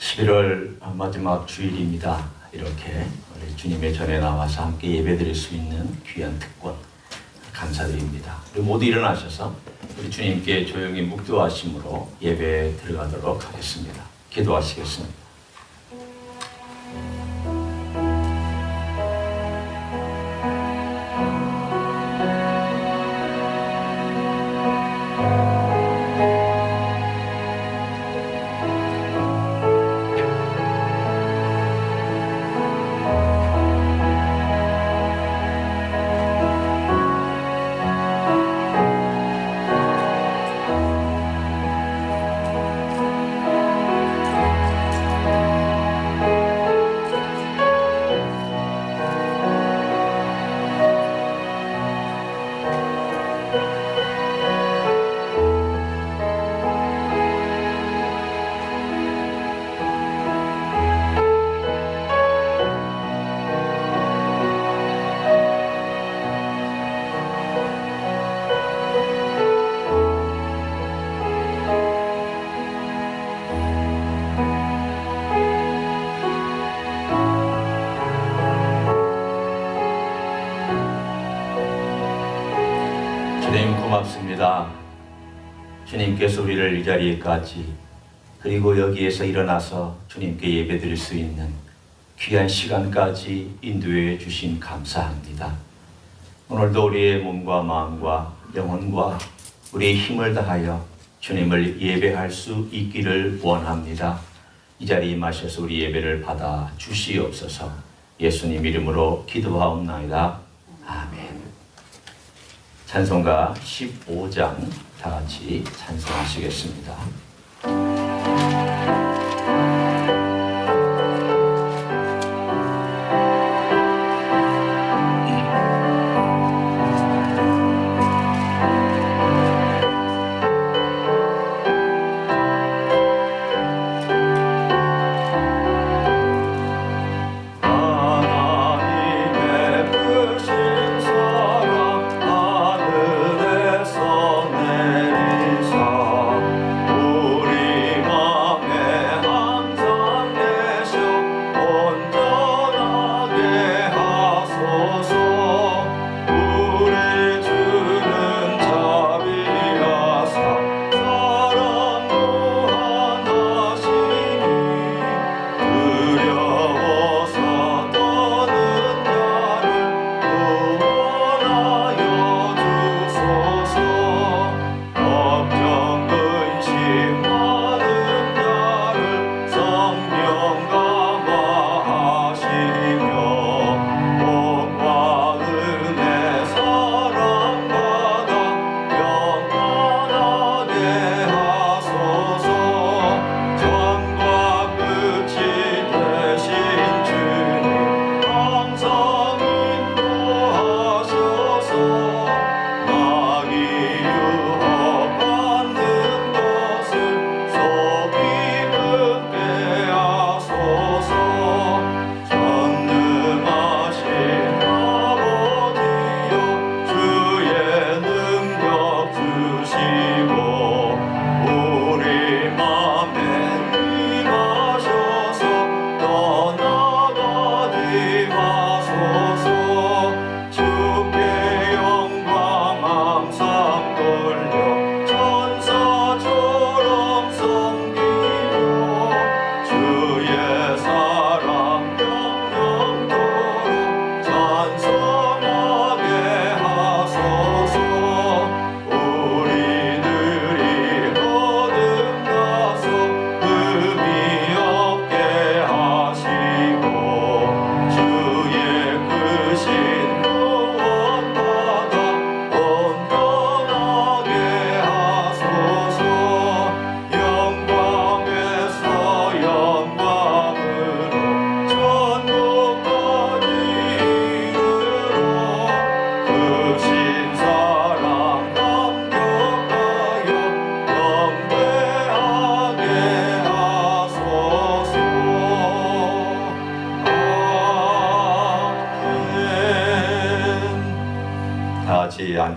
11월 마지막 주일입니다. 이렇게 우리 주님의 전에 나와서 함께 예배드릴 수 있는 귀한 특권 감사드립니다. 우리 모두 일어나셔서 우리 주님께 조용히 묵도하심으로 예배에 들어가도록 하겠습니다. 기도하시겠습니다. 주님 고맙습니다. 주님께서 우리를 이 자리에까지 그리고 여기에서 일어나서 주님께 예배드릴 수 있는 귀한 시간까지 인도해 주신 감사합니다. 오늘도 우리의 몸과 마음과 영혼과 우리의 힘을 다하여 주님을 예배할 수 있기를 원합니다. 이 자리에 임하셔서 우리 예배를 받아 주시옵소서. 예수님 이름으로 기도하옵나이다. 아멘. 찬송가 15장 다 같이 찬송하시겠습니다.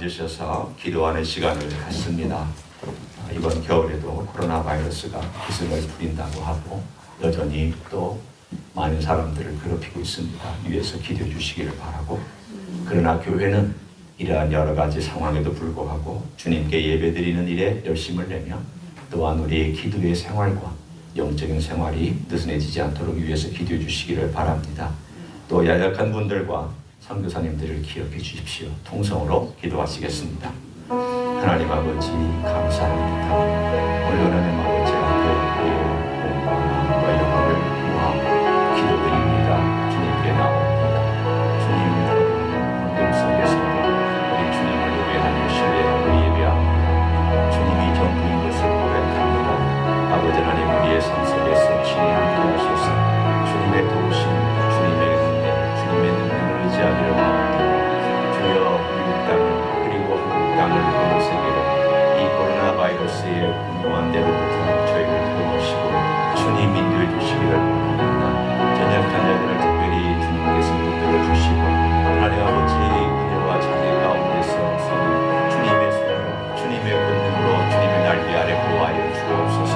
앉으셔서 기도하는 시간을 갖습니다. 이번 겨울에도 코로나 바이러스가 기승을 부린다고 하고 여전히 또 많은 사람들을 괴롭히고 있습니다. 위에서 기도해 주시기를 바라고, 그러나 교회는 이러한 여러 가지 상황에도 불구하고 주님께 예배드리는 일에 열심을 내며 또한 우리의 기도의 생활과 영적인 생활이 느슨해지지 않도록 위해서 기도해 주시기를 바랍니다. 또 야약한 분들과 선교사님들을 기억해 주십시오. 통성으로 기도하시겠습니다. 하나님 아버지 감사합니다. 오늘 하나님 아버지 앞에 영광과 영광을 구하 기도드립니다. 주님께 나옵니다. 주님 어둠 속에서 우리 주님을 예배하며 신뢰하고 예배합니다. 주님이 전부인 것을 고백합니다. 아버지 하나님 우리의 삶 속에서 신이 함께 하셔서 주님의 도우심, 주님의 은혜, 주님의 능력을 의지하기를 원합니다. 주여 미국 땅을 그리고 한국 땅을 한국 세계를 이 코로나 바이러스의 공고한 때로부터 저희를 도우시고 주님 인도해 주시기를 원합니다. 전역한 자들을 특별히 주님께서 붙들어 주시고 하나님 아버지 은혜와 자비 가운데서 서는 주님의 손으로 주님의 권능으로 주님의 날개 아래 보호하여 주옵소서.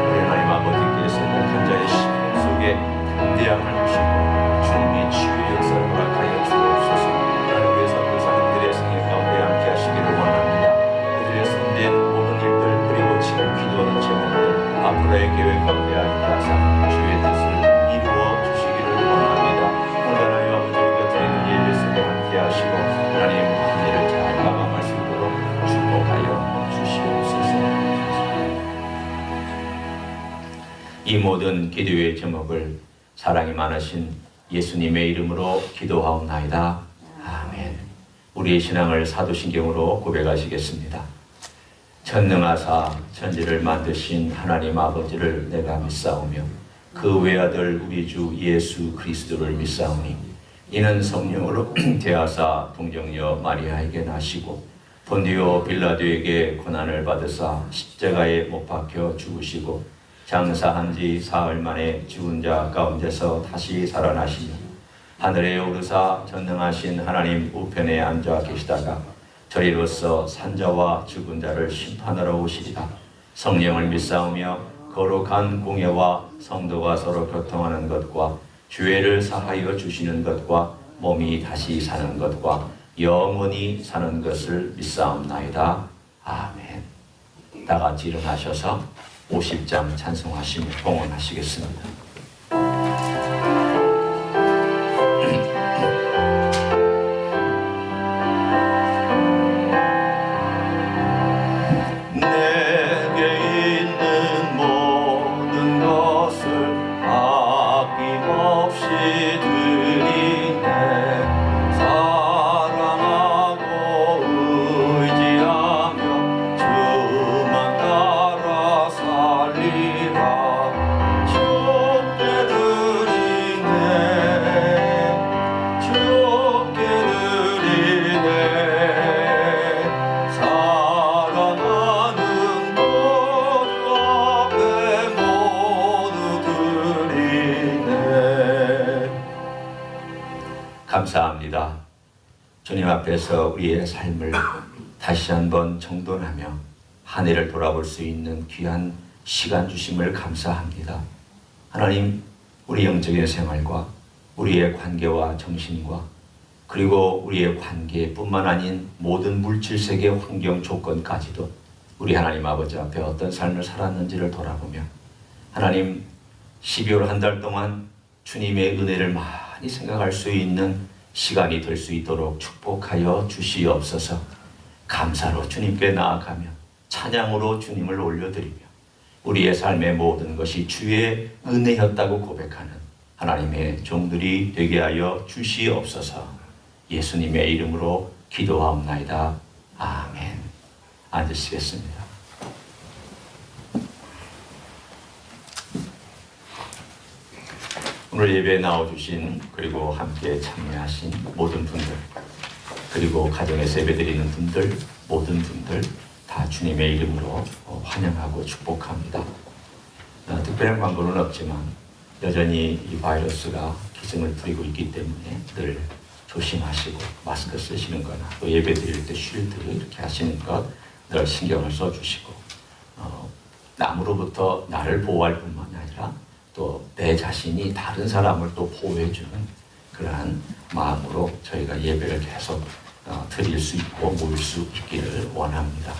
우리 하나님 아버지께서 약한 자의 심령 속에 담대함을 주시고 주님의 치유의 역사를 허락하여 주옵소서. 하나님 우리 선교사님들의 생애 가운데 함께 하시기를 원합니다. 그들의 손댄 모든 일들 그리고 지금 기도하는 제목들 앞으로의 계획 가운데 함께 하사 주의 뜻을 이루어 주시기를 원합니다. 오늘 하나님 아버지 우리가 드리는 예배 속에 함께 하시고 하나님 한 일을 잘 마감할 수 있도록 축복하여 주시옵소서. 이 모든 기도의 제목을 사랑이 많으신 예수님의 이름으로 기도하옵나이다. 아멘. 우리의 신앙을 사도신경으로 고백하시겠습니다. 전능하사 천지를 만드신 하나님 아버지를 내가 믿사오며 그 외아들 우리 주 예수 그리스도를 믿사오니 이는 성령으로 대하사 동정녀 마리아에게 나시고 본디오 빌라도에게 고난을 받으사 십자가에 못 박혀 죽으시고 장사한 지 사흘 만에 죽은 자 가운데서 다시 살아나시며 하늘에 오르사 전능하신 하나님 우편에 앉아 계시다가 저리로서 산자와 죽은 자를 심판하러 오시리라. 성령을 믿사오며 거룩한 공예와 성도가 서로 교통하는 것과 죄를 사하여 주시는 것과 몸이 다시 사는 것과 영원히 사는 것을 믿사옵나이다. 아멘. 다 같이 일어나셔서 50장 찬송하시며 봉헌하시겠습니다. 감사합니다. 주님 앞에서 우리의 삶을 다시 한번 정돈하며 한 해를 돌아볼 수 있는 귀한 시간 주심을 감사합니다. 하나님, 우리 영적인 생활과 우리의 관계와 정신과 그리고 우리의 관계뿐만 아닌 모든 물질 세계 환경 조건까지도 우리 하나님 아버지 앞에 어떤 삶을 살았는지를 돌아보며 하나님 12월 한 달 동안 주님의 은혜를 많이 생각할 수 있는 시간이 될 수 있도록 축복하여 주시옵소서. 감사로 주님께 나아가며 찬양으로 주님을 올려드리며 우리의 삶의 모든 것이 주의 은혜였다고 고백하는 하나님의 종들이 되게 하여 주시옵소서. 예수님의 이름으로 기도하옵나이다. 아멘. 앉으시겠습니다. 오늘 예배에 나와주신 그리고 함께 참여하신 모든 분들 그리고 가정에서 예배드리는 분들 모든 분들 다 주님의 이름으로 환영하고 축복합니다. 특별한 광고는 없지만 여전히 이 바이러스가 기승을 부리고 있기 때문에 늘 조심하시고 마스크 쓰시는 거나 또 예배 드릴 때 쉴드 이렇게 하시는 것 늘 신경을 써주시고 남으로부터 나를 보호할 뿐만 아니라 또 내 자신이 다른 사람을 또 보호해주는 그러한 마음으로 저희가 예배를 계속 드릴 수 있고 모일 수 있기를 원합니다.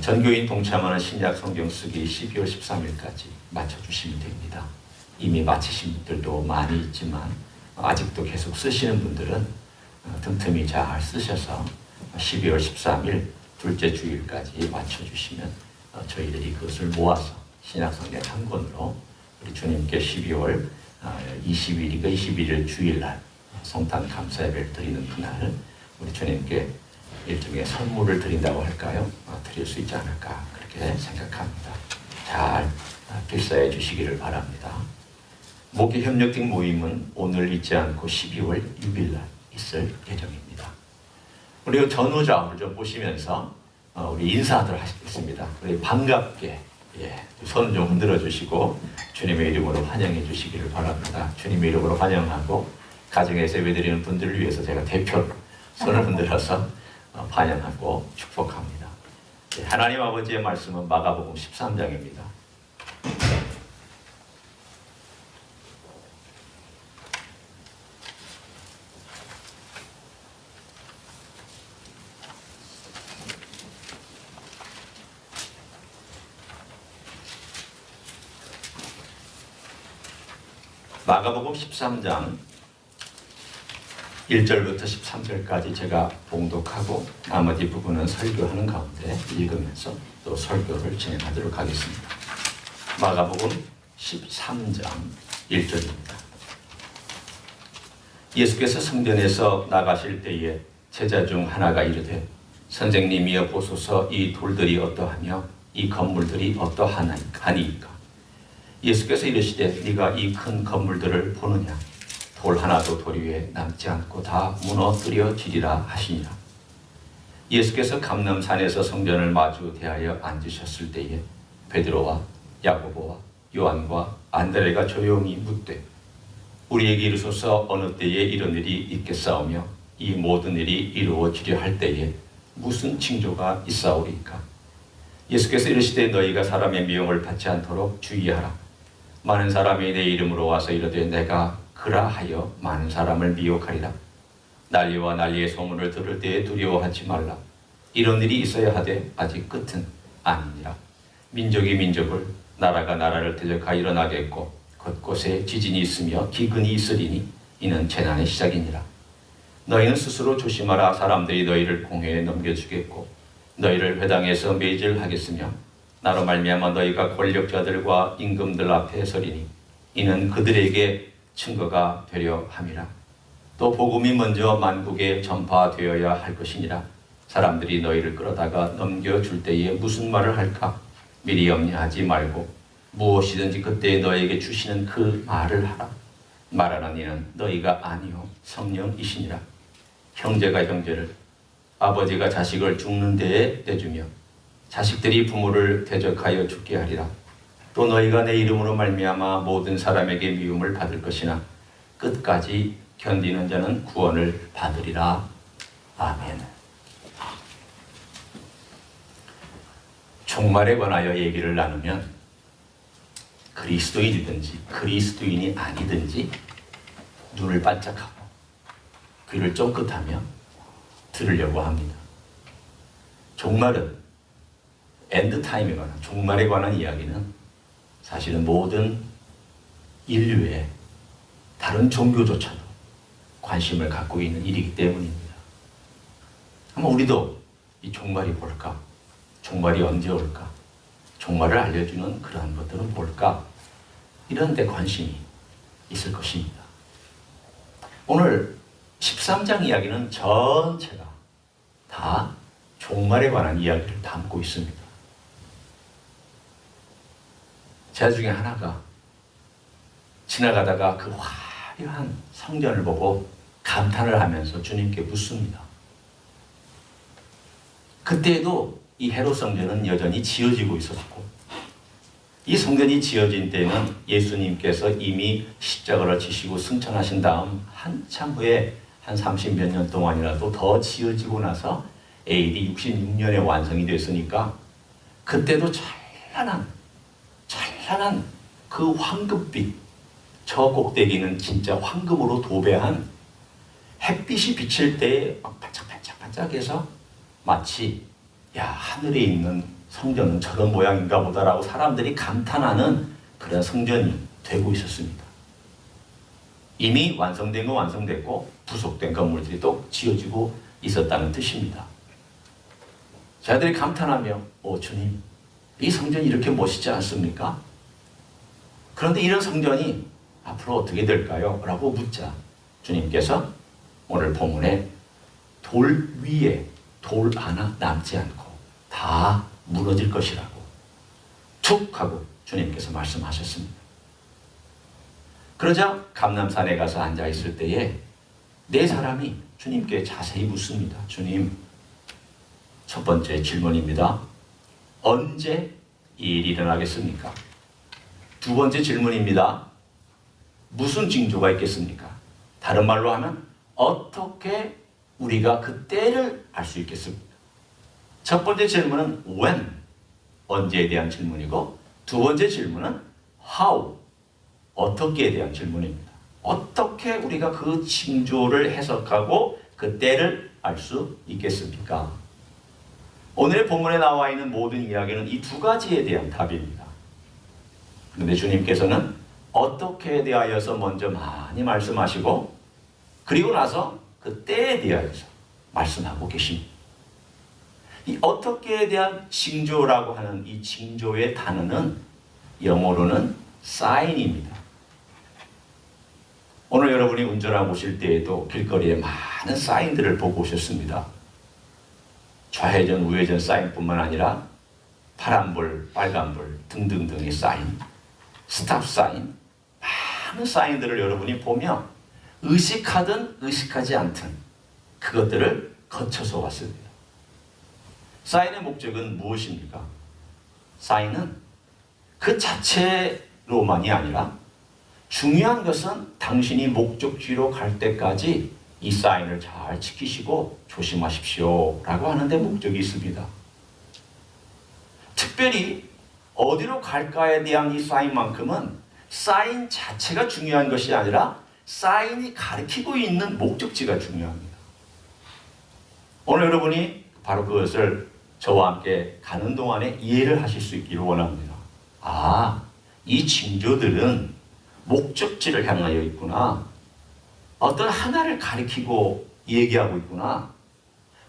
전교인 동참하는 신약 성경 쓰기 12월 13일까지 마쳐주시면 됩니다. 이미 마치신 분들도 많이 있지만 아직도 계속 쓰시는 분들은 틈틈이 잘 쓰셔서 12월 13일 둘째 주일까지 마쳐주시면 저희들이 그것을 모아서 신약성경 한 권으로 우리 주님께 12월 20일이가 21일 주일날 성탄 감사 예배를 드리는 그날 우리 주님께 일종의 선물을 드린다고 할까요? 드릴 수 있지 않을까 그렇게 생각합니다. 잘 필사해 주시기를 바랍니다. 목회 협력팀 모임은 오늘 있지 않고 12월 6일날 있을 예정입니다. 우리 전우자를 좀 보시면서 우리 인사하도록 하겠습니다. 우리 반갑게 손 좀 흔들어 주시고 주님의 이름으로 환영해 주시기를 바랍니다. 주님의 이름으로 환영하고 가정에서 예배드리는 분들을 위해서 제가 대표로 손을 흔들어서 환영하고 축복합니다. 하나님 아버지의 말씀은 마가복음 13장입니다. 마가복음 13장 1절부터 13절까지 제가 봉독하고 나머지 부분은 설교하는 가운데 읽으면서 또 설교를 진행하도록 하겠습니다. 마가복음 13장 1절입니다. 예수께서 성전에서 나가실 때에 제자 중 하나가 이르되 선생님이여 보소서 이 돌들이 어떠하며 이 건물들이 어떠하니까 예수께서 이르시되 네가 이 큰 건물들을 보느냐 돌 하나도 돌 위에 남지 않고 다 무너뜨려지리라 하시니라. 예수께서 감람산에서 성전을 마주 대하여 앉으셨을 때에 베드로와 야고보와 요한과 안드레가 조용히 묻되 우리에게 이르소서 어느 때에 이런 일이 있겠사오며 이 모든 일이 이루어지려 할 때에 무슨 징조가 있사오리까. 예수께서 이르시되 너희가 사람의 미움을 받지 않도록 주의하라. 많은 사람이 내 이름으로 와서 이르되 내가 그라하여 많은 사람을 미혹하리라. 난리와 난리의 소문을 들을 때에 두려워하지 말라. 이런 일이 있어야 하되 아직 끝은 아니니라. 민족이 민족을 나라가 나라를 대적하여 일어나겠고 곳곳에 지진이 있으며 기근이 있으리니 이는 재난의 시작이니라. 너희는 스스로 조심하라. 사람들이 너희를 공회에 넘겨주겠고 너희를 회당에서 매질하겠으며 나로 말미암아 너희가 권력자들과 임금들 앞에 서리니 이는 그들에게 증거가 되려 함이라. 또 복음이 먼저 만국에 전파되어야 할 것이니라. 사람들이 너희를 끌어다가 넘겨줄 때에 무슨 말을 할까 미리 염려하지 말고 무엇이든지 그때 너에게 주시는 그 말을 하라. 말하는 이는 너희가 아니요 성령이시니라. 형제가 형제를 아버지가 자식을 죽는 데에 내주며 자식들이 부모를 대적하여 죽게 하리라. 또 너희가 내 이름으로 말미암아 모든 사람에게 미움을 받을 것이나 끝까지 견디는 자는 구원을 받으리라. 아멘. 종말에 관하여 얘기를 나누면 그리스도인이든지 그리스도인이 아니든지 눈을 반짝하고 귀를 쫑긋하며 들으려고 합니다. 종말은 엔드타임에 관한 종말에 관한 이야기는 사실은 모든 인류의 다른 종교조차도 관심을 갖고 있는 일이기 때문입니다. 아마 우리도 이 종말이 뭘까? 종말이 언제 올까? 종말을 알려주는 그러한 것들은 뭘까? 이런 데 관심이 있을 것입니다. 오늘 13장 이야기는 전체가 다 종말에 관한 이야기를 담고 있습니다. 제자 중에 하나가 지나가다가 그 화려한 성전을 보고 감탄을 하면서 주님께 묻습니다. 그때에도 이 헤롯 성전은 여전히 지어지고 있었고 이 성전이 지어진 때는 예수님께서 이미 십자가를 지시고 승천하신 다음 한참 후에 한 30몇 년 동안이라도 더 지어지고 나서 AD 66년에 완성이 됐으니까 그때도 찬란한 그 황금빛, 저 꼭대기는 진짜 황금으로 도배한 햇빛이 비칠 때에 막 반짝반짝반짝해서 마치 야, 하늘에 있는 성전은 저런 모양인가 보다라고 사람들이 감탄하는 그런 성전이 되고 있었습니다. 이미 완성된 건 완성됐고 부속된 건물들이 또 지어지고 있었다는 뜻입니다. 저희들이 감탄하며 주님, 이 성전이 이렇게 멋있지 않습니까? 그런데 이런 성전이 앞으로 어떻게 될까요? 라고 묻자 주님께서 오늘 본문에 돌 위에 돌 하나 남지 않고 다 무너질 것이라고 툭 하고 주님께서 말씀하셨습니다. 그러자 감람산에 가서 앉아있을 때에 네 사람이 주님께 자세히 묻습니다. 주님, 첫 번째 질문입니다. 언제 이 일이 일어나겠습니까? 두 번째 질문입니다. 무슨 징조가 있겠습니까? 다른 말로 하면 어떻게 우리가 그 때를 알 수 있겠습니까? 첫 번째 질문은 when, 언제에 대한 질문이고 두 번째 질문은 how, 어떻게에 대한 질문입니다. 어떻게 우리가 그 징조를 해석하고 그 때를 알 수 있겠습니까? 오늘의 본문에 나와 있는 모든 이야기는 이 두 가지에 대한 답입니다. 그런데 주님께서는 어떻게에 대하여서 먼저 많이 말씀하시고 그리고 나서 그 때에 대하여서 말씀하고 계십니다. 이 어떻게에 대한 징조라고 하는 이 징조의 단어는 영어로는 sign입니다. 오늘 여러분이 운전하고 오실 때에도 길거리에 많은 사인들을 보고 오셨습니다. 좌회전, 우회전 사인뿐만 아니라 파란불, 빨간불 등등등의 사인, 스탑 사인, 많은 사인들을 여러분이 보며 의식하든 의식하지 않든 그것들을 거쳐서 왔습니다. 사인의 목적은 무엇입니까? 사인은 그 자체로만이 아니라 중요한 것은 당신이 목적지로 갈 때까지 이 사인을 잘 지키시고 조심하십시오 라고 하는데 목적이 있습니다. 특별히 어디로 갈까에 대한 이 사인만큼은 사인 자체가 중요한 것이 아니라 사인이 가리키고 있는 목적지가 중요합니다. 오늘 여러분이 바로 그것을 저와 함께 가는 동안에 이해를 하실 수 있기를 원합니다. 이 징조들은 목적지를 향하여 있구나. 어떤 하나를 가리키고 얘기하고 있구나.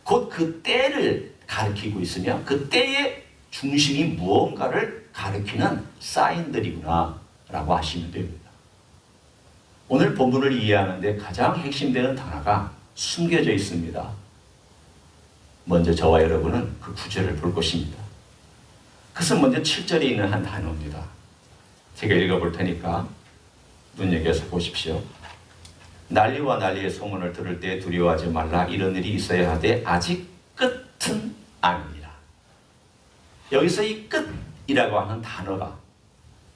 곧 그 때를 가리키고 있으며 그 때의 중심이 무언가를 가리키는 사인들이구나 라고 하시면 됩니다. 오늘 본문을 이해하는데 가장 핵심되는 단어가 숨겨져 있습니다. 먼저 저와 여러분은 그 구절을 볼 것입니다. 그것은 먼저 7절에 있는 한 단어입니다. 제가 읽어볼 테니까 눈여겨서 보십시오. 난리와 난리의 소문을 들을 때 두려워하지 말라. 이런 일이 있어야 하되 아직 끝은 아니니라. 여기서 이 끝이라고 하는 단어가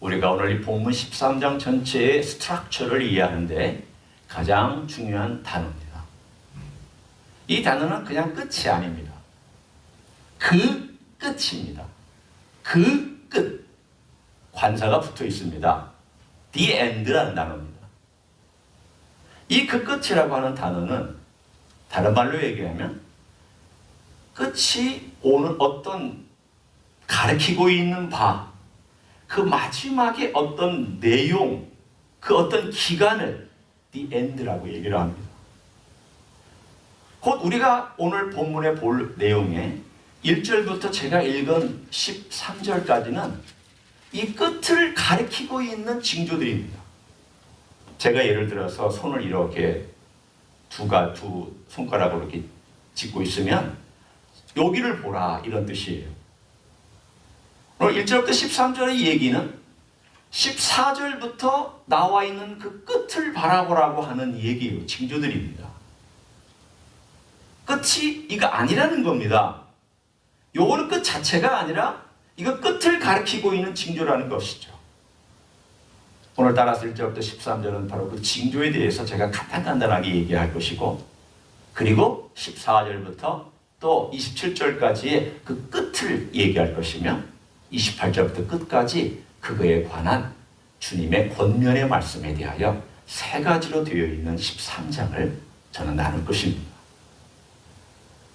우리가 오늘 이 본문 13장 전체의 스트럭처를 이해하는데 가장 중요한 단어입니다. 이 단어는 그냥 끝이 아닙니다. 그 끝입니다. 그 끝. 관사가 붙어 있습니다. The end라는 단어입니다. 이 그 끝이라고 하는 단어는 다른 말로 얘기하면 끝이 오는 어떤 가리키고 있는 바, 그 마지막에 어떤 내용, 그 어떤 기간을 The end라고 얘기를 합니다. 곧 우리가 오늘 본문에 볼 내용에 1절부터 제가 읽은 13절까지는 이 끝을 가리키고 있는 징조들입니다. 제가 예를 들어서 손을 이렇게 두 손가락으로 이렇게 짚고 있으면 여기를 보라 이런 뜻이에요. 오늘 1절부터 13절의 얘기는 14절부터 나와 있는 그 끝을 바라보라고 하는 얘기예요. 징조들입니다. 끝이 이거 아니라는 겁니다. 요거는 끝 자체가 아니라 이거 끝을 가리키고 있는 징조라는 것이죠. 오늘 따라서 1절부터 13절은 바로 그 징조에 대해서 제가 간단하게 얘기할 것이고 그리고 14절부터 또 27절까지의 그 끝을 얘기할 것이며 28절부터 끝까지 그거에 관한 주님의 권면의 말씀에 대하여 세 가지로 되어 있는 13장을 저는 나눌 것입니다.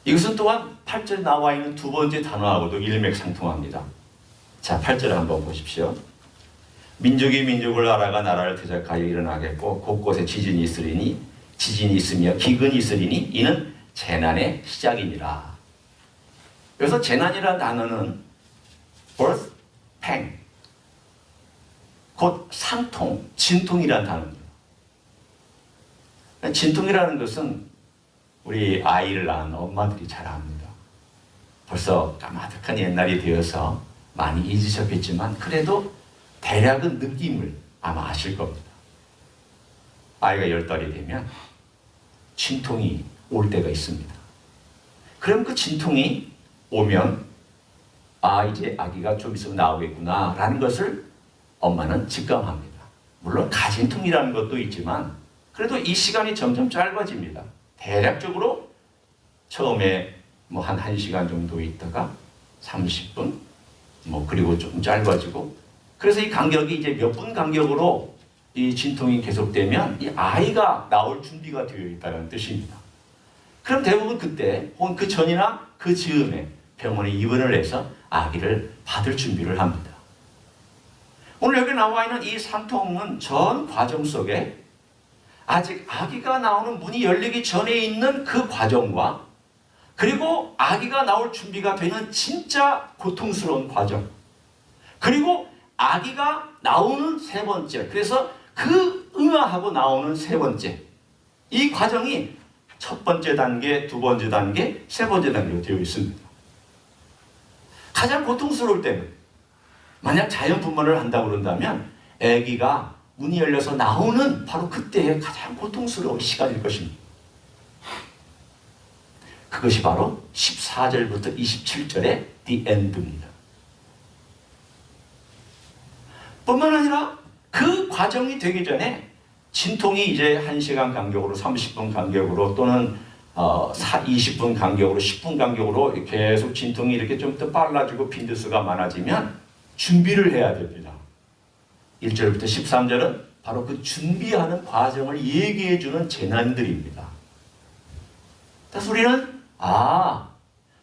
이것은 또한 8절에 나와 있는 두 번째 단어하고도 일맥상통합니다. 자, 8절을 한번 보십시오. 민족이 민족을 나라가 나라를 대적하여 일어나겠고 곳곳에 지진이 있으며 기근이 있으리니 이는 재난의 시작이니라. 그래서 재난이라는 단어는 birth, pain, 곧 상통, 진통이라는 단어입니다. 진통이라는 것은 우리 아이를 낳은 엄마들이 잘 압니다. 벌써 까마득한 옛날이 되어서 많이 잊으셨겠지만 그래도 대략은 느낌을 아마 아실 겁니다. 아이가 10달이 되면 진통이 올 때가 있습니다. 그럼 그 진통이 오면 이제 아기가 좀 있으면 나오겠구나 라는 것을 엄마는 직감합니다. 물론 가진통이라는 것도 있지만 그래도 이 시간이 점점 짧아집니다. 대략적으로 처음에 한 1시간 정도 있다가 30분, 그리고 좀 짧아지고, 그래서 이 간격이 이제 몇 분 간격으로 이 진통이 계속되면 이 아이가 나올 준비가 되어 있다는 뜻입니다. 그럼 대부분 그때 혹은 그 전이나 그 즈음에 병원에 입원을 해서 아기를 받을 준비를 합니다. 오늘 여기 나와 있는 이 상통은 전 과정 속에 아직 아기가 나오는 문이 열리기 전에 있는 그 과정과 그리고 아기가 나올 준비가 되는 진짜 고통스러운 과정, 그리고 아기가 나오는 세 번째, 그래서 그 응아하고 나오는 세 번째, 이 과정이 첫 번째 단계, 두 번째 단계, 세 번째 단계로 되어 있습니다. 가장 고통스러울 때는 만약 자연분만을 한다고 그런다면 아기가 문이 열려서 나오는 바로 그때의 가장 고통스러운 시간일 것입니다. 그것이 바로 14절부터 27절의 The End입니다. 뿐만 아니라 그 과정이 되기 전에 진통이 이제 1시간 간격으로 30분 간격으로 또는 20분 간격으로 10분 간격으로 계속 진통이 이렇게 좀 더 빨라지고 빈도수가 많아지면 준비를 해야 됩니다. 1절부터 13절은 바로 그 준비하는 과정을 얘기해주는 재난들입니다. 그래서 우리는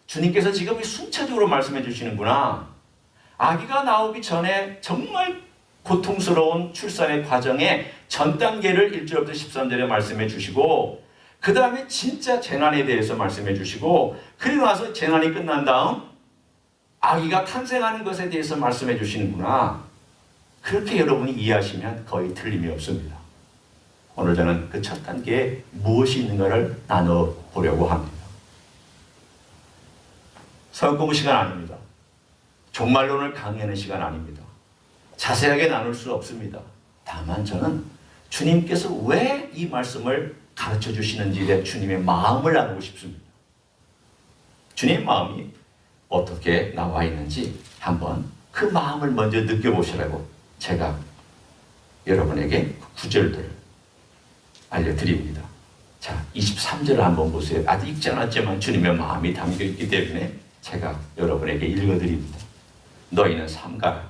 주님께서 지금 순차적으로 말씀해 주시는구나. 아기가 나오기 전에 정말 고통스러운 출산의 과정의 전 단계를 1절부터 13절에 말씀해 주시고 그 다음에 진짜 재난에 대해서 말씀해 주시고 그리고 나서 재난이 끝난 다음 아기가 탄생하는 것에 대해서 말씀해 주시는구나. 그렇게 여러분이 이해하시면 거의 틀림이 없습니다. 오늘 저는 그 첫 단계에 무엇이 있는가를 나눠보려고 합니다. 서론 공부 시간 아닙니다. 종말론을 강의하는 시간 아닙니다. 자세하게 나눌 수 없습니다. 다만 저는 주님께서 왜 이 말씀을 가르쳐 주시는지에 대해 주님의 마음을 나누고 싶습니다. 주님의 마음이 어떻게 나와 있는지 한번 그 마음을 먼저 느껴보시라고 제가 여러분에게 구절들을 알려드립니다. 자, 23절을 한번 보세요. 아직 읽지 않았지만 주님의 마음이 담겨있기 때문에 제가 여러분에게 읽어드립니다. 너희는 삼가라.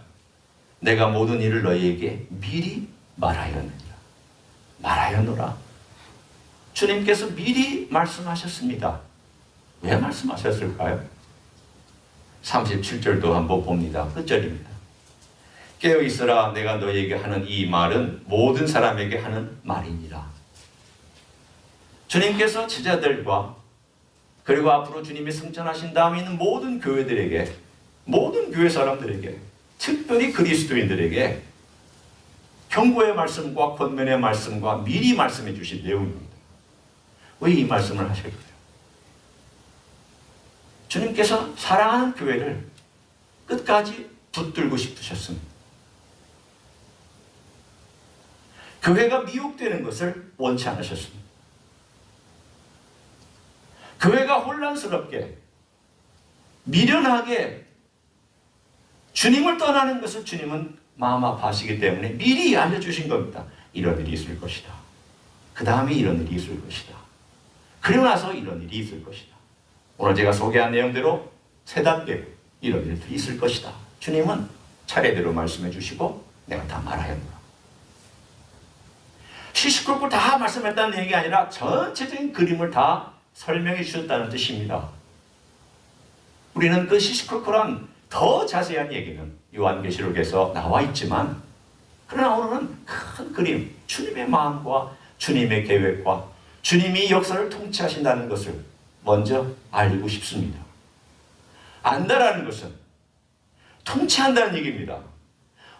내가 모든 일을 너희에게 미리 말하였느니라. 말하였노라. 주님께서 미리 말씀하셨습니다. 왜 말씀하셨을까요? 37절도 한번 봅니다. 끝절입니다. 깨어있으라. 내가 너희에게 하는 이 말은 모든 사람에게 하는 말이니라. 주님께서 제자들과 그리고 앞으로 주님이 승천하신 다음에 있는 모든 교회들에게, 모든 교회 사람들에게, 특별히 그리스도인들에게 경고의 말씀과 권면의 말씀과 미리 말씀해 주신 내용입니다. 왜 이 말씀을 하실까요? 주님께서 사랑하는 교회를 끝까지 붙들고 싶으셨습니다. 교회가 미혹되는 것을 원치 않으셨습니다. 교회가 혼란스럽게, 미련하게 주님을 떠나는 것을 주님은 마음 아파하시기 때문에 미리 알려주신 겁니다. 이런 일이 있을 것이다. 그 다음에 이런 일이 있을 것이다. 그리고 나서 이런 일이 있을 것이다. 오늘 제가 소개한 내용대로 세 단계 이런 일들이 있을 것이다. 주님은 차례대로 말씀해 주시고 내가 다 말하였노라. 시시콜콜 다 말씀했다는 얘기가 아니라 전체적인 그림을 다 설명해 주셨다는 뜻입니다. 우리는 그 시시콜콜한 더 자세한 얘기는 요한계시록에서 나와 있지만, 그러나 오늘은 큰 그림, 주님의 마음과 주님의 계획과 주님이 역사를 통치하신다는 것을 먼저 알고 싶습니다. 안다라는 것은 통치한다는 얘기입니다.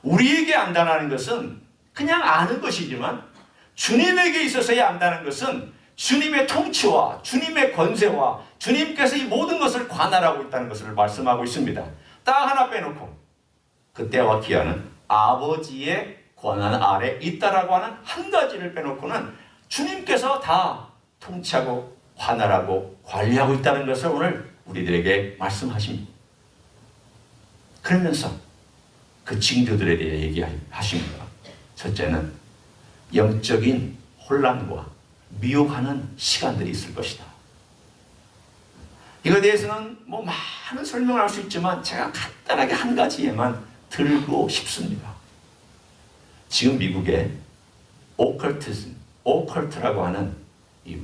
우리에게 안다라는 것은 그냥 아는 것이지만, 주님에게 있어서의 안다는 것은 주님의 통치와 주님의 권세와 주님께서 이 모든 것을 관할하고 있다는 것을 말씀하고 있습니다. 딱 하나 빼놓고 그 때와 기한은 아버지의 권한 아래 있다라고 하는 한 가지를 빼놓고는 주님께서 다 통치하고 관할하고 관리하고 있다는 것을 오늘 우리들에게 말씀하십니다. 그러면서 그 징조들에 대해 얘기하십니다. 첫째는 영적인 혼란과 미혹하는 시간들이 있을 것이다. 이거에 대해서는 많은 설명을 할 수 있지만 제가 간단하게 한 가지에만 들고 싶습니다. 지금 미국의 오컬트라고 하는 이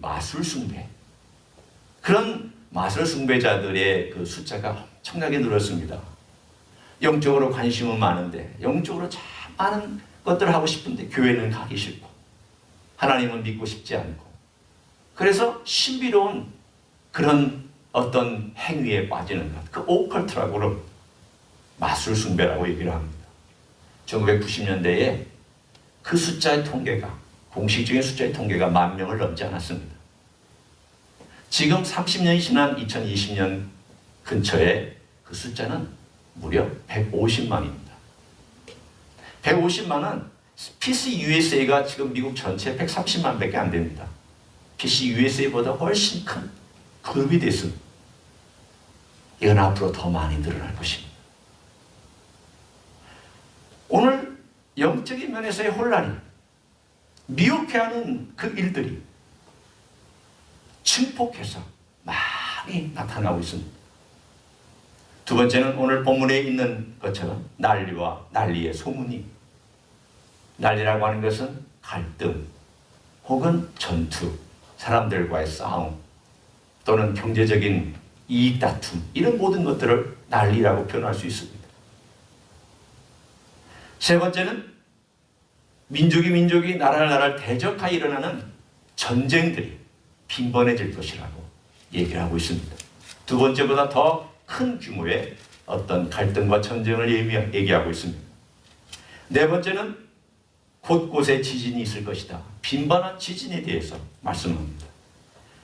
마술 숭배, 그런 마술 숭배자들의 그 숫자가 엄청나게 늘었습니다. 영적으로 관심은 많은데, 영적으로 참 많은 것들을 하고 싶은데 교회는 가기 싫고 하나님은 믿고 싶지 않고, 그래서 신비로운 그런 어떤 행위에 빠지는 것, 그 오컬트라고 마술 숭배라고 얘기를 합니다. 1990년대에 그 숫자의 통계가, 공식적인 숫자의 통계가 10,000명을 넘지 않았습니다. 지금 30년이 지난 2020년 근처에 그 숫자는 무려 150만입니다. 150만은 PC USA가 지금 미국 전체 130만 밖에 안 됩니다. PC USA보다 훨씬 큰 그룹이 됐습니다. 이건 앞으로 더 많이 늘어날 것입니다. 오늘 영적인 면에서의 혼란이, 미혹해하는 그 일들이 증폭해서 많이 나타나고 있습니다. 두 번째는 오늘 본문에 있는 것처럼 난리와 난리의 소문이, 난리라고 하는 것은 갈등 혹은 전투, 사람들과의 싸움 또는 경제적인 이익 다툼, 이런 모든 것들을 난리라고 표현할 수 있습니다. 세 번째는 민족이 나라를 대적하여 일어나는 전쟁들이 빈번해질 것이라고 얘기를 하고 있습니다. 두 번째보다 더 큰 규모의 어떤 갈등과 전쟁을 얘기하고 있습니다. 네 번째는 곳곳에 지진이 있을 것이다. 빈번한 지진에 대해서 말씀합니다.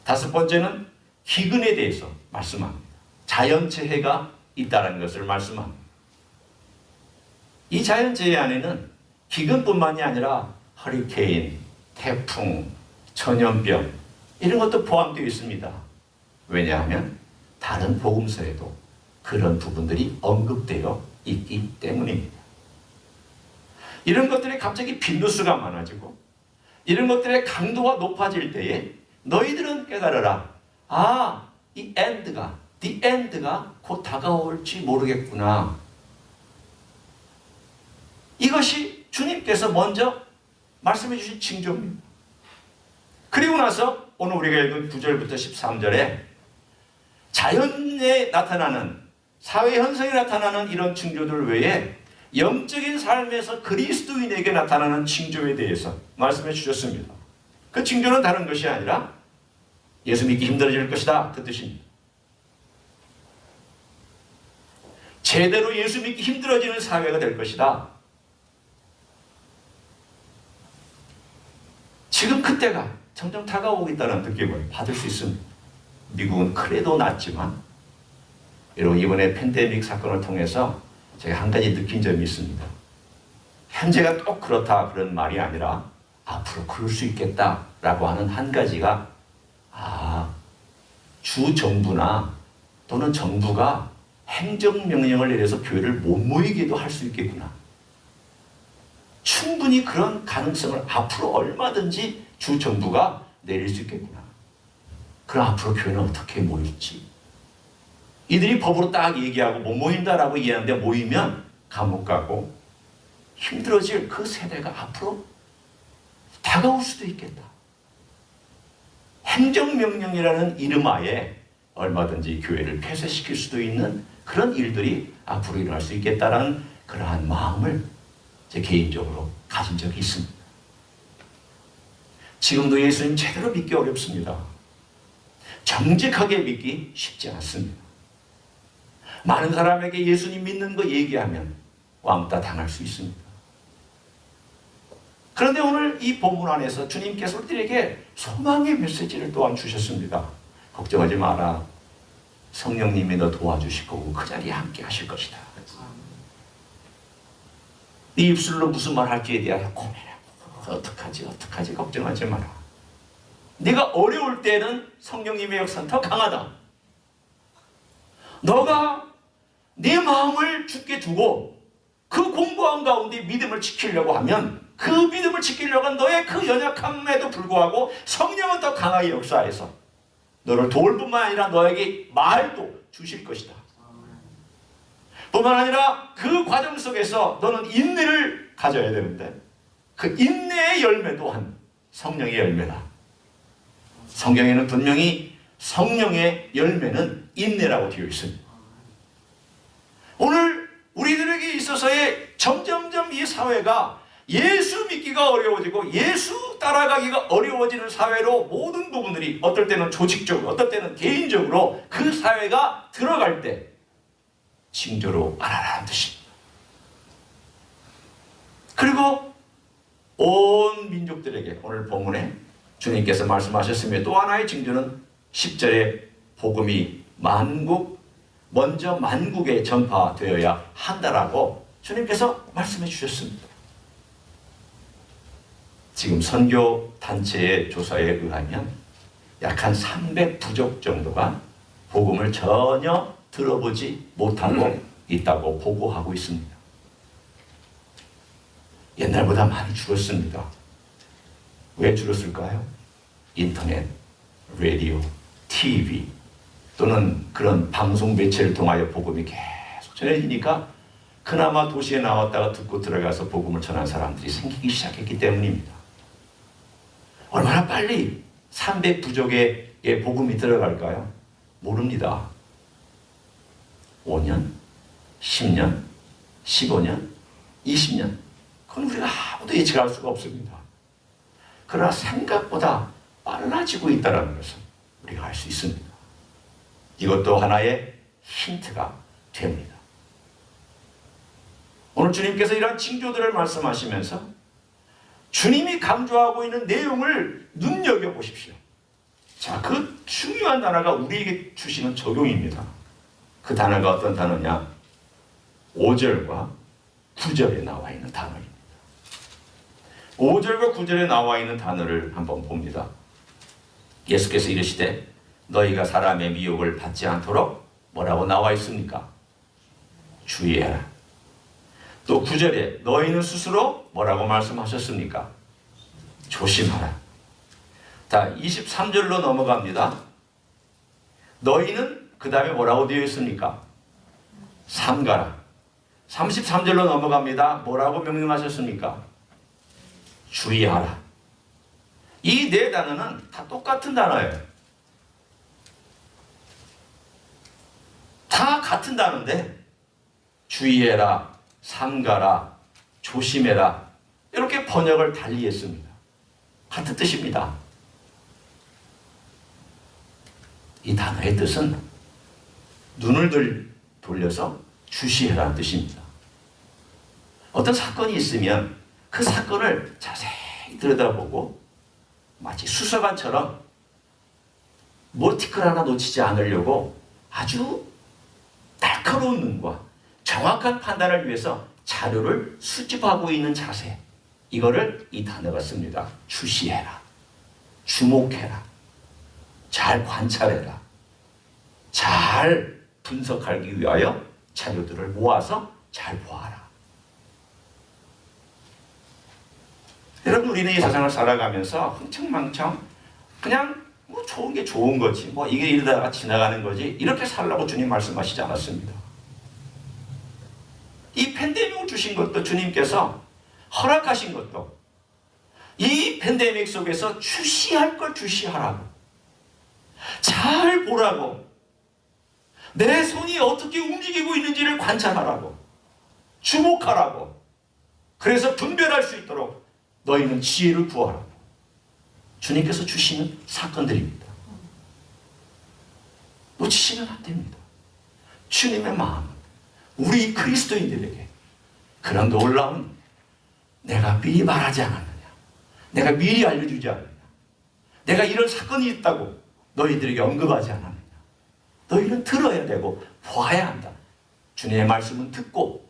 다섯 번째는 기근에 대해서 말씀합니다. 자연재해가 있다는 것을 말씀합니다. 이 자연재해 안에는 기근뿐만이 아니라 허리케인, 태풍, 전염병, 이런 것도 포함되어 있습니다. 왜냐하면 다른 복음서에도 그런 부분들이 언급되어 있기 때문입니다. 이런 것들이 갑자기 빈도수가 많아지고 이런 것들의 강도가 높아질 때에 너희들은 깨달아라. 이 the end가 곧 다가올지 모르겠구나. 이것이 주님께서 먼저 말씀해 주신 징조입니다. 그리고 나서 오늘 우리가 읽은 9절부터 13절에 자연에 나타나는, 사회 현상에 나타나는 이런 징조들 외에 영적인 삶에서 그리스도인에게 나타나는 징조에 대해서 말씀해 주셨습니다. 그 징조는 다른 것이 아니라 예수 믿기 힘들어질 것이다, 그 뜻입니다. 제대로 예수 믿기 힘들어지는 사회가 될 것이다. 지금 그때가 점점 다가오고 있다는 느낌을 받을 수 있습니다. 미국은 그래도 낫지만, 여러분 이번에 팬데믹 사건을 통해서 제가 한 가지 느낀 점이 있습니다. 현재가 또 그렇다 그런 말이 아니라 앞으로 그럴 수 있겠다라고 하는 한 가지가, 주 정부나 또는 정부가 행정명령을 내려서 교회를 못 모이게도 할 수 있겠구나. 충분히 그런 가능성을 앞으로 얼마든지 주 정부가 내릴 수 있겠구나. 그럼 앞으로 교회는 어떻게 모일지. 이들이 법으로 딱 얘기하고 못 모인다라고 이해하는데 모이면 감옥 가고 힘들어질 그 세대가 앞으로 다가올 수도 있겠다. 행정명령이라는 이름하에 얼마든지 교회를 폐쇄시킬 수도 있는 그런 일들이 앞으로 일어날 수 있겠다라는 그러한 마음을 제 개인적으로 가진 적이 있습니다. 지금도 예수님 제대로 믿기 어렵습니다. 정직하게 믿기 쉽지 않습니다. 많은 사람에게 예수님 믿는 거 얘기하면 왕따 당할 수 있습니다. 그런데 오늘 이 본문 안에서 주님께서 우리들에게 소망의 메시지를 또한 주셨습니다. 걱정하지 마라. 성령님이 너 도와주실 거고 그 자리에 함께 하실 것이다. 네 입술로 무슨 말 할지에 대하여 고민해. 어떡하지 걱정하지 마라. 네가 어려울 때는 성령님의 역사는 더 강하다. 너가 네 마음을 주께 두고 그 공고한 가운데 믿음을 지키려고 하면 그 믿음을 지키려고 한 너의 그 연약함에도 불구하고 성령은 더 강하게 역사해서 너를 도울 뿐만 아니라 너에게 말도 주실 것이다. 뿐만 아니라 그 과정 속에서 너는 인내를 가져야 되는데 그 인내의 열매 또한 성령의 열매다. 성경에는 분명히 성령의 열매는 인내라고 되어 있습니다. 오늘 우리들에게 있어서의 점점점 이 사회가 예수 믿기가 어려워지고 예수 따라가기가 어려워지는 사회로 모든 부분들이 어떨 때는 조직적으로 어떨 때는 개인적으로 그 사회가 들어갈 때 징조로 알아라는 뜻입니다. 그리고 온 민족들에게 오늘 본문에 주님께서 말씀하셨으며 또 하나의 징조는 10절에 복음이 먼저 만국에 전파되어야 한다라고 주님께서 말씀해 주셨습니다. 지금 선교 단체의 조사에 의하면 약 한 300부족 정도가 복음을 전혀 들어보지 못하고 있다고 보고하고 있습니다. 옛날보다 많이 줄었습니다. 왜 줄었을까요? 인터넷, 라디오, TV 또는 그런 방송 매체를 통하여 복음이 계속 전해지니까 그나마 도시에 나왔다가 듣고 들어가서 복음을 전한 사람들이 생기기 시작했기 때문입니다. 얼마나 빨리 300부족의 복음이 들어갈까요? 모릅니다. 5년, 10년, 15년, 20년 그건 우리가 아무도 예측할 수가 없습니다. 그러나 생각보다 빨라지고 있다는 것을 우리가 알 수 있습니다. 이것도 하나의 힌트가 됩니다. 오늘 주님께서 이러한 징조들을 말씀하시면서 주님이 강조하고 있는 내용을 눈여겨보십시오. 자, 그 중요한 단어가 우리에게 주시는 적용입니다. 그 단어가 어떤 단어냐? 5절과 9절에 나와 있는 단어입니다. 5절과 9절에 나와 있는 단어를 한번 봅니다. 예수께서 이르시되 너희가 사람의 미혹을 받지 않도록 뭐라고 나와 있습니까? 주의해라. 또 9절에 너희는 스스로 뭐라고 말씀하셨습니까? 조심하라. 자, 23절로 넘어갑니다. 너희는 그 다음에 뭐라고 되어 있습니까? 삼가라. 33절로 넘어갑니다. 뭐라고 명령하셨습니까? 주의하라. 이 네 단어는 다 똑같은 단어예요. 다 같은 단어인데 주의해라, 삼가라, 조심해라 이렇게 번역을 달리 했습니다. 같은 뜻입니다. 이 단어의 뜻은 눈을 돌려서 주시해라는 뜻입니다. 어떤 사건이 있으면 그 사건을 자세히 들여다보고 마치 수사관처럼 모티클 하나 놓치지 않으려고 아주 날카로운 눈과 정확한 판단을 위해서 자료를 수집하고 있는 자세, 이거를 이 단어가 씁니다. 주시해라, 주목해라, 잘 관찰해라, 잘 분석하기 위하여 자료들을 모아서 잘 보아라. 여러분, 우리는 이 세상을 살아가면서 흥청망청 그냥 뭐 좋은 게 좋은 거지, 뭐 이게 이러다가 지나가는 거지, 이렇게 살라고 주님 말씀하시지 않았습니다. 이 팬데믹을 주신 것도 주님께서 허락하신 것도 이 팬데믹 속에서 주시할 걸 주시하라고, 잘 보라고, 내 손이 어떻게 움직이고 있는지를 관찰하라고, 주목하라고, 그래서 분별할 수 있도록 너희는 지혜를 구하라고 주님께서 주시는 사건들입니다. 놓치시면 안 됩니다. 주님의 마음, 우리 그리스도인들에게 그런 놀라운, 내가 미리 말하지 않았느냐, 내가 미리 알려주지 않았느냐, 내가 이런 사건이 있다고 너희들에게 언급하지 않았느냐, 너희는 들어야 되고 봐야 한다. 주님의 말씀은 듣고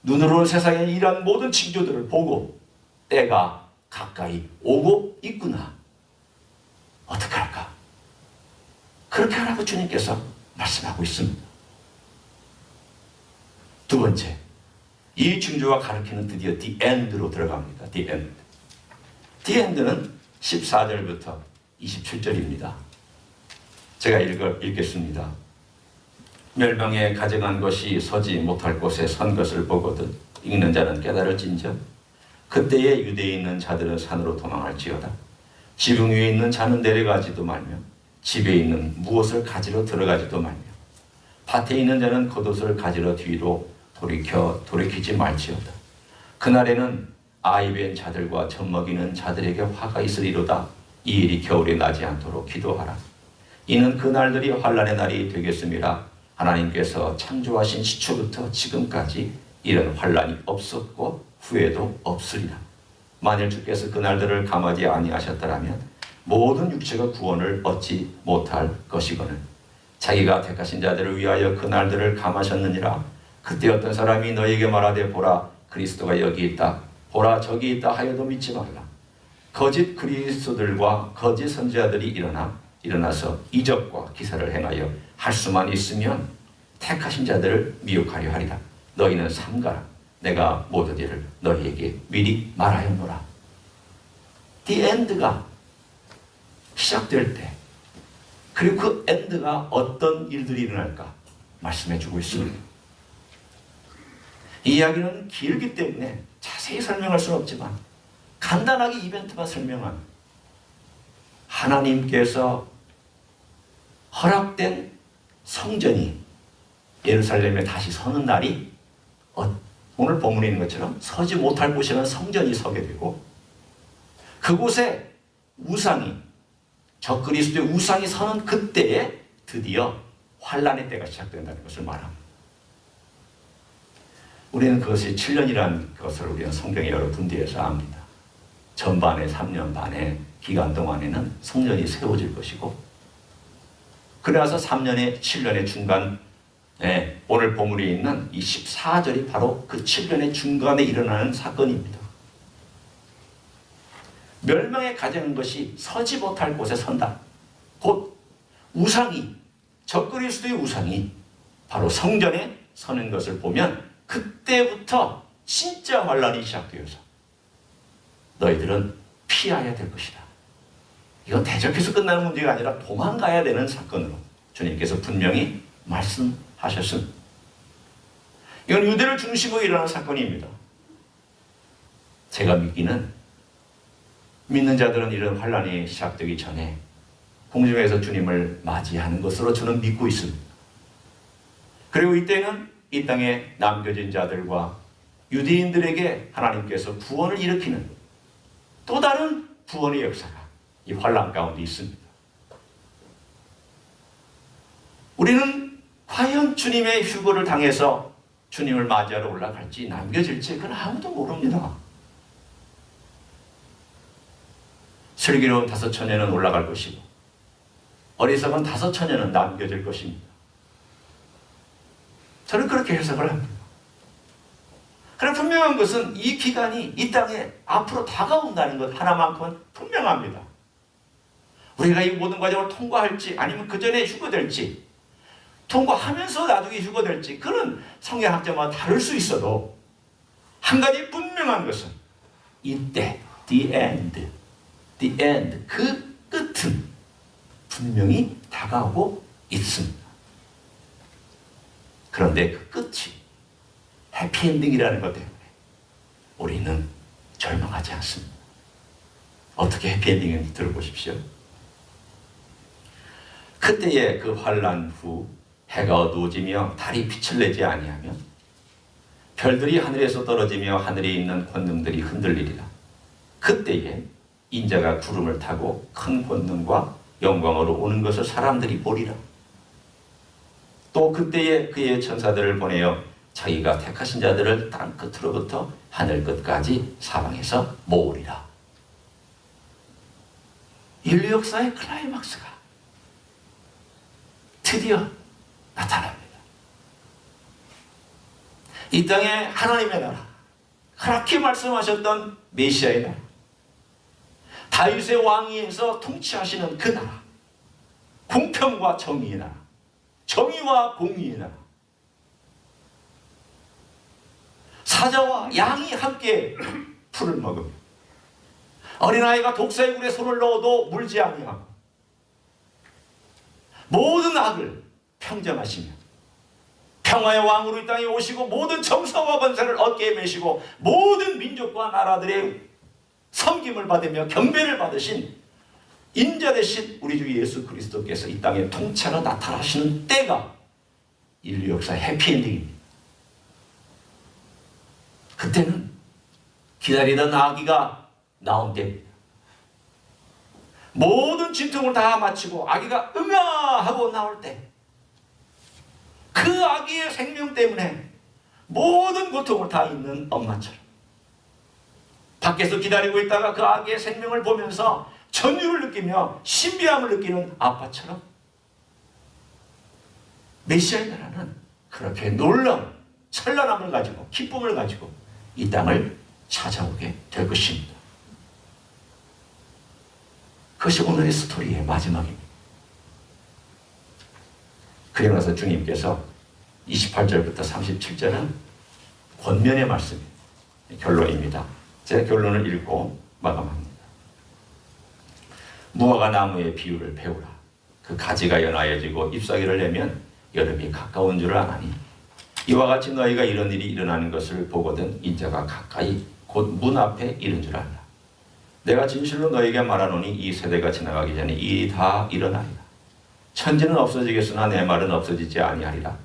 눈으로는 세상에 일한 모든 징조들을 보고 때가 가까이 오고 있구나, 어떻게 할까? 그렇게 하라고 주님께서 말씀하고 있습니다. 두 번째, 이 징조가 가르치는 드디어 the end로 들어갑니다. the end. the end는 14절부터 27절입니다. 제가 읽겠습니다. 멸망에 가증한 것이 서지 못할 곳에 선 것을 보거든 읽는 자는 깨달을진저 그때에 유대에 있는 자들은 산으로 도망할지어다. 지붕 위에 있는 자는 내려가지도 말며 집에 있는 무엇을 가지러 들어가지도 말며 밭에 있는 자는 겉옷을 가지러 뒤로 돌이키지 말지어다. 그날에는 아이벤 자들과 젖먹이는 자들에게 화가 있으리로다. 이 일이 겨울에 나지 않도록 기도하라. 이는 그 날들이 환난의 날이 되겠음이라. 하나님께서 창조하신 시초부터 지금까지 이런 환난이 없었고 후에도 없으리라. 만일 주께서 그 날들을 감하지 아니하셨더라면 모든 육체가 구원을 얻지 못할 것이거늘 자기가 택하신 자들을 위하여 그 날들을 감하셨느니라. 그때 어떤 사람이 너에게 말하되 보라 그리스도가 여기 있다, 보라 저기 있다 하여도 믿지 말라. 거짓 그리스도들과 거짓 선지자들이 일어나서 이적과 기사를 행하여 할 수만 있으면 택하신 자들을 미혹하려 하리라. 너희는 삼가라. 내가 모든 일을 너희에게 미리 말하였노라. The end가 시작될 때, 그리고 그 엔드가 어떤 일들이 일어날까 말씀해주고 있습니다. 이 이야기는 길기 때문에 자세히 설명할 수는 없지만 간단하게 이벤트만 설명한, 하나님께서 허락된 성전이 예루살렘에 다시 서는 날이 오늘 본문에 있는 것처럼 서지 못할 곳이라는 성전이 서게 되고, 그곳에 우상이, 적그리스도의 우상이 서는 그때에 드디어 환난의 때가 시작된다는 것을 말합니다. 우리는 그것이 7년이라는 것을 우리는 성경의 여러 군데에서 압니다. 전반의 3년 반의 기간 동안에는 성전이 세워질 것이고, 그래서 3년의 7년의 중간, 오늘 본문에 있는 이 14절이 바로 그 7년의 중간에 일어나는 사건입니다. 멸망에 가증한 것이 서지 못할 곳에 선다. 곧 우상이, 적그리스도의 우상이 바로 성전에 서는 것을 보면 그때부터 진짜 환난이 시작되어서 너희들은 피해야 될 것이다. 이건 대적해서 끝나는 문제가 아니라 도망가야 되는 사건으로 주님께서 분명히 말씀하셨습니다. 이건 유대를 중심으로 일어나는 사건입니다. 제가 믿는 자들은 이런 환난이 시작되기 전에 공중에서 주님을 맞이하는 것으로 저는 믿고 있습니다. 그리고 이때는 이 땅에 남겨진 자들과 유대인들에게 하나님께서 구원을 일으키는 또 다른 구원의 역사가 이 환난 가운데 있습니다. 우리는 과연 주님의 휴거를 당해서 주님을 맞이하러 올라갈지 남겨질지 그건 아무도 모릅니다. 슬기로운 5처녀는 올라갈 것이고 어리석은 5처녀는 남겨질 것입니다. 저는 그렇게 해석을 합니다. 그러나 분명한 것은 이 기간이 이 땅에 앞으로 다가온다는 것 하나만큼은 분명합니다. 우리가 이 모든 과정을 통과할지 아니면 그 전에 휴거될지, 통과하면서 나중에 휴거될지 그런 성경학자마다 다를 수 있어도 한 가지 분명한 것은 이때 the end, 그 끝은 분명히 다가오고 있습니다. 그런데 그 끝이 해피엔딩이라는 것 때문에 우리는 절망하지 않습니다. 어떻게 해피엔딩인지 들어보십시오. 그때의 그 환난 후 해가 어두워지며 달이 빛을 내지 아니하면 별들이 하늘에서 떨어지며 하늘에 있는 권능들이 흔들리리라. 그때에 인자가 구름을 타고 큰 권능과 영광으로 오는 것을 사람들이 보리라. 또 그때에 그의 천사들을 보내어 자기가 택하신 자들을 땅 끝으로부터 하늘 끝까지 사방에서 모으리라. 인류 역사의 클라이막스가 드디어 나타납니다. 이 땅에 하나님의 나라, 그렇게 말씀하셨던 메시아의 나라, 다윗의 왕위에서 통치하시는 그 나라, 공평과 정의의 나라, 정의와 공의의 나라, 사자와 양이 함께 풀을 먹으며 어린아이가 독사의 굴에 손을 넣어도 물지 아니하고 모든 악을 평정하시며 평화의 왕으로 이 땅에 오시고 모든 정사와 권세를 어깨에 메시고 모든 민족과 나라들의 섬김을 받으며 경배를 받으신 인자 되신 우리 주 예수 그리스도께서 이 땅에 통치하러 나타나시는 때가 인류 역사의 해피엔딩입니다. 그때는 기다리던 아기가 나온 때입니다. 모든 진통을 다 마치고 아기가 응아하고 나올 때, 그 아기의 생명 때문에 모든 고통을 다 잊는 엄마처럼 밖에서 기다리고 있다가 그 아기의 생명을 보면서 전율을 느끼며 신비함을 느끼는 아빠처럼 메시아의 나라는 그렇게 놀라운 찬란함을 가지고 기쁨을 가지고 이 땅을 찾아오게 될 것입니다. 그것이 오늘의 스토리의 마지막입니다. 그리고 나서 주님께서 28절부터 37절은 권면의 말씀입니다. 결론입니다. 제 결론을 읽고 마감합니다. 무화과 나무의 비유를 배우라. 그 가지가 연하여지고 잎사귀를 내면 여름이 가까운 줄 아나니 이와 같이 너희가 이런 일이 일어나는 것을 보거든 인자가 가까이 곧 문 앞에 이른 줄 알라. 내가 진실로 너희에게 말하노니 이 세대가 지나가기 전에 이 일이 다 일어나리라. 천지는 없어지겠으나 내 말은 없어지지 아니하리라.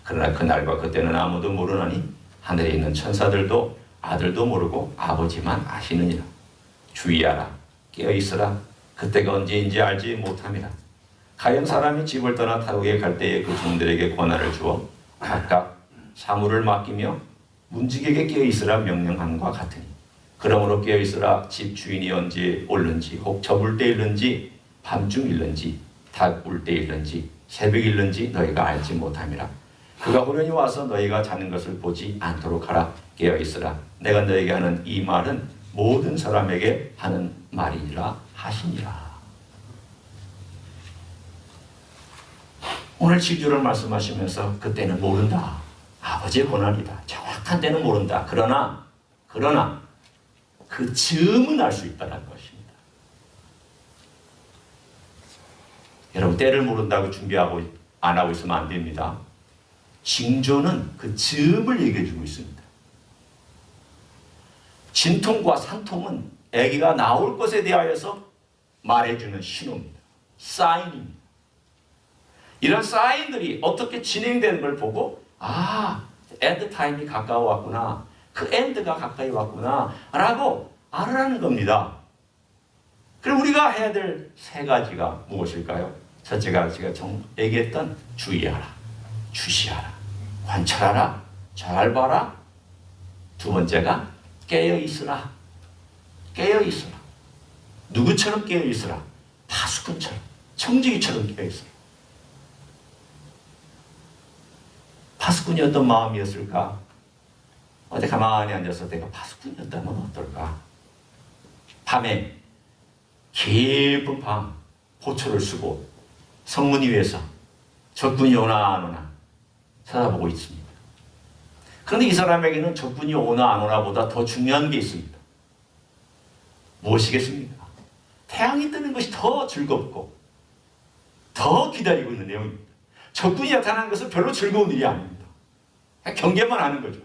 그러나 그날과 그때는 아무도 모르나니 하늘에 있는 천사들도 아들도 모르고 아버지만 아시느니라. 주의하라. 깨어있으라. 그때가 언제인지 알지 못함이라. 가령 사람이 집을 떠나 타국에 갈 때에 그 종들에게 권한을 주어 각각 사물을 맡기며 문지기에게 깨어있으라 명령함과 같으니 그러므로 깨어있으라. 집 주인이 언제 올는지 혹 저물 때 일는지 밤중 일는지 닭 울 때 일는지 새벽 일는지 너희가 알지 못함이라. 그가 호련히 와서 너희가 자는 것을 보지 않도록 하라. 깨어있으라. 내가 너희에게 하는 이 말은 모든 사람에게 하는 말이니라 하시니라. 오늘 7주를 말씀하시면서 그때는 모른다. 아버지의 고난이다. 정확한 때는 모른다. 그러나 그 즈음은 알 수 있다는 것입니다. 여러분, 때를 모른다고 준비하고 안 하고 있으면 안 됩니다. 징조는 그 즈음을 얘기해 주고 있습니다. 진통과 산통은 아기가 나올 것에 대하여서 말해주는 신호입니다. 사인입니다. 이런 사인들이 어떻게 진행되는 걸 보고 엔드 타임이 가까워 왔구나. 그 엔드가 가까이 왔구나 라고 알아라는 겁니다. 그럼 우리가 해야 될 세 가지가 무엇일까요? 첫째가 제가 얘기했던 주의하라, 주시하라, 관찰하라, 잘 봐라. 두 번째가 깨어있으라. 깨어있으라. 누구처럼 깨어있으라? 파수꾼처럼, 청지기처럼 깨어있으라. 파수꾼이 어떤 마음이었을까? 어디 가만히 앉아서 내가 파수꾼이었다면 어떨까? 밤에 깊은 밤 호초를 쓰고 성문 위에서 적군이 오나 안 오나 찾아보고 있습니다. 그런데 이 사람에게는 적군이 오나 안 오나 보다 더 중요한 게 있습니다. 무엇이겠습니까? 태양이 뜨는 것이 더 즐겁고 더 기다리고 있는 내용입니다. 적군이 나타나는 것은 별로 즐거운 일이 아닙니다. 경계만 하는 거죠.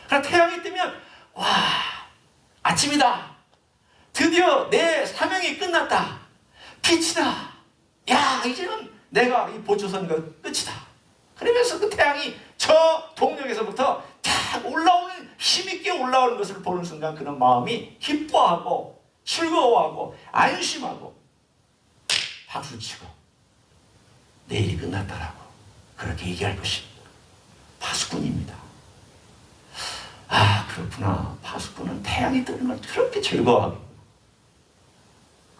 그러나 태양이 뜨면 와, 아침이다. 드디어 내 사명이 끝났다. 빛이다. 야, 이제는 내가 이 보초선거 끝이다. 그러면서 그 태양이 저 동력에서부터 탁 올라오는, 힘있게 올라오는 것을 보는 순간 그는 마음이 기뻐하고 즐거워하고 안심하고 박수치고 내일이 끝났다라고 그렇게 얘기할 것입니다. 파수꾼입니다. 아, 그렇구나. 파수꾼은 태양이 뜨는 걸 그렇게 즐거워하고,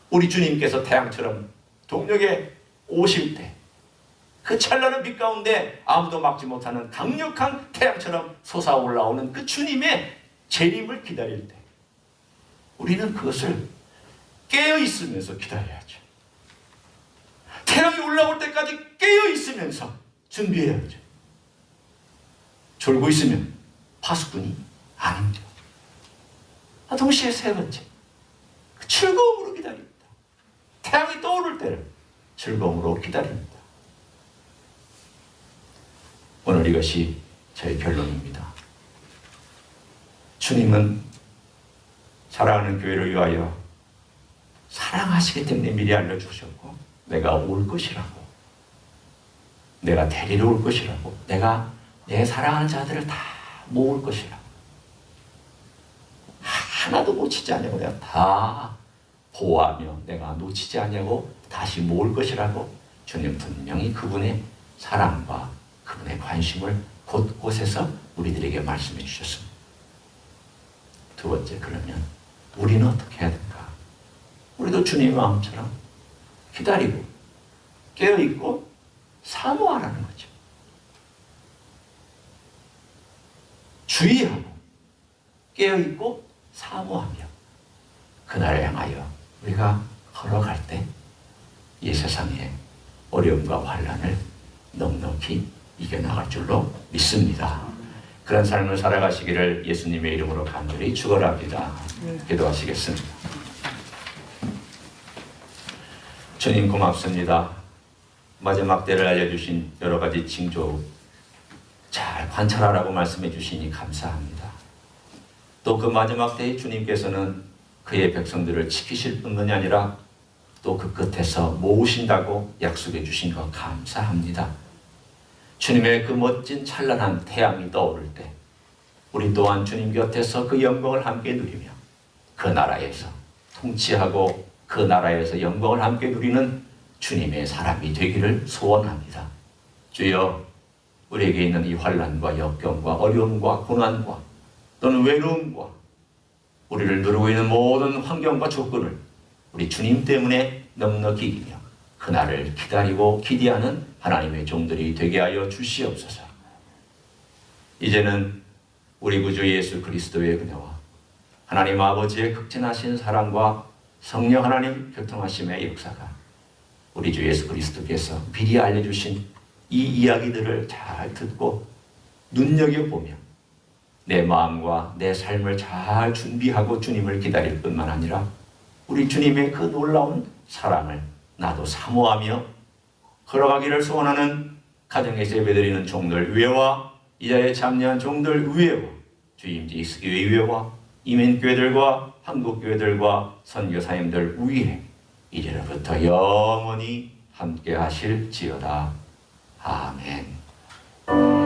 우리 주님께서 태양처럼 동력에 오실 때 그 찬란한 빛 가운데 아무도 막지 못하는 강력한 태양처럼 솟아올라오는 그 주님의 재림을 기다릴 때 우리는 그것을 깨어있으면서 기다려야죠. 태양이 올라올 때까지 깨어있으면서 준비해야죠. 졸고 있으면 파수꾼이 아닙니다. 동시에 세 번째, 즐거움으로 기다립니다. 태양이 떠오를 때를 즐거움으로 기다립니다. 오늘 이것이 저의 결론입니다. 주님은 사랑하는 교회를 위하여 사랑하시기 때문에 미리 알려주셨고, 내가 올 것이라고, 내가 데리러 올 것이라고, 내가 내 사랑하는 자들을 다 모을 것이라고, 하나도 놓치지 않냐고, 내가 다 보호하며 내가 놓치지 않냐고 다시 모을 것이라고 주님 분명히 그분의 사랑과 그분의 관심을 곳곳에서 우리들에게 말씀해 주셨습니다. 두 번째, 그러면 우리는 어떻게 해야 될까? 우리도 주님의 마음처럼 기다리고 깨어있고 사모하라는 거죠. 주의하고 깨어있고 사모하며 그날을 향하여 우리가 걸어갈 때 이 세상의 어려움과 환난을 넉넉히 이겨나갈 줄로 믿습니다. 그런 삶을 살아가시기를 예수님의 이름으로 간절히 축원합니다. 기도하시겠습니다. 주님 고맙습니다. 마지막 때를 알려주신 여러 가지 징조 잘 관찰하라고 말씀해 주시니 감사합니다. 또 그 마지막 때에 주님께서는 그의 백성들을 지키실 뿐만이 아니라 또 그 끝에서 모으신다고 약속해 주신 것 감사합니다. 주님의 그 멋진 찬란한 태양이 떠오를 때 우리 또한 주님 곁에서 그 영광을 함께 누리며 그 나라에서 통치하고 그 나라에서 영광을 함께 누리는 주님의 사람이 되기를 소원합니다. 주여, 우리에게 있는 이 환난과 역경과 어려움과 고난과 또는 외로움과 우리를 누르고 있는 모든 환경과 조건을 우리 주님 때문에 넉넉히 이기며 그날을 기다리고 기대하는 하나님의 종들이 되게 하여 주시옵소서. 이제는 우리 구주 예수 그리스도의 은혜와 하나님 아버지의 극진하신 사랑과 성령 하나님 교통하심의 역사가 우리 주 예수 그리스도께서 미리 알려주신 이 이야기들을 잘 듣고 눈여겨보며 내 마음과 내 삶을 잘 준비하고 주님을 기다릴 뿐만 아니라 우리 주님의 그 놀라운 사랑을 나도 사모하며 걸어가기를 소원하는 가정에서 예배드리는 종들 위에와 이 자리에 참여한 종들 위에와 주임지 이스교회 위에와 이민교회들과 한국교회들과 선교사님들 위에 이제부터 영원히 함께 하실지어다. 아멘.